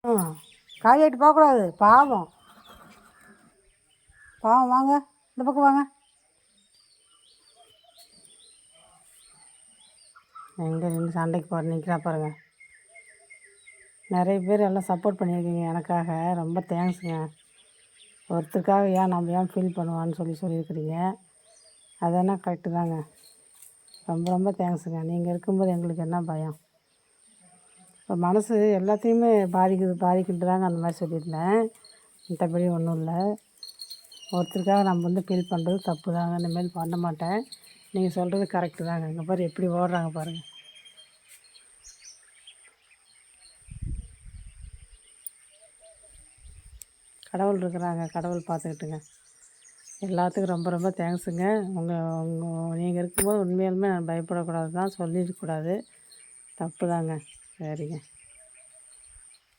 ஆ காலியாகிட்டு போகக்கூடாது, பாவம். பாவம், வாங்க இந்த பக்கம் வாங்க. எங்கே நின்று சண்டைக்கு போகிற நிற்கிறா பாருங்க. நிறைய பேர் எல்லாம் சப்போர்ட் பண்ணியிருக்கீங்க எனக்காக, ரொம்ப தேங்க்ஸுங்க. ஒருத்தருக்காக நம்ம ஏன் ஃபீல் பண்ணுவான்னு சொல்லியிருக்கிறீங்க. அதெல்லாம் கரெக்டு தாங்க. ரொம்ப ரொம்ப தேங்க்ஸுங்க. நீங்கள் இருக்கும்போது எங்களுக்கு என்ன பயம். இப்போ மனசு எல்லாத்தையுமே பாதிக்கிட்டு தாங்க அந்த மாதிரி சொல்லியிருந்தேன். மற்றபடி ஒன்றும் இல்லை. ஒருத்தருக்காக நம்ம ஃபீல் பண்ணுறது தப்பு தாங்க. இனிமேல் பண்ண மாட்டேன். நீங்கள் சொல்கிறது கரெக்டு தாங்க. இங்கே பாரு எப்படி ஓடுறாங்க பாருங்கள். கடவுள் இருக்கிறாங்க, கடவுள் பார்த்துக்கிட்டுங்க. எல்லாத்துக்கும் ரொம்ப ரொம்ப தேங்க்ஸுங்க. நீங்கள் இருக்கும்போது உண்மையாலுமே நான் பயப்படக்கூடாது தான், சொல்லிடக்கூடாது. தப்பு தாங்க. சரிங்க.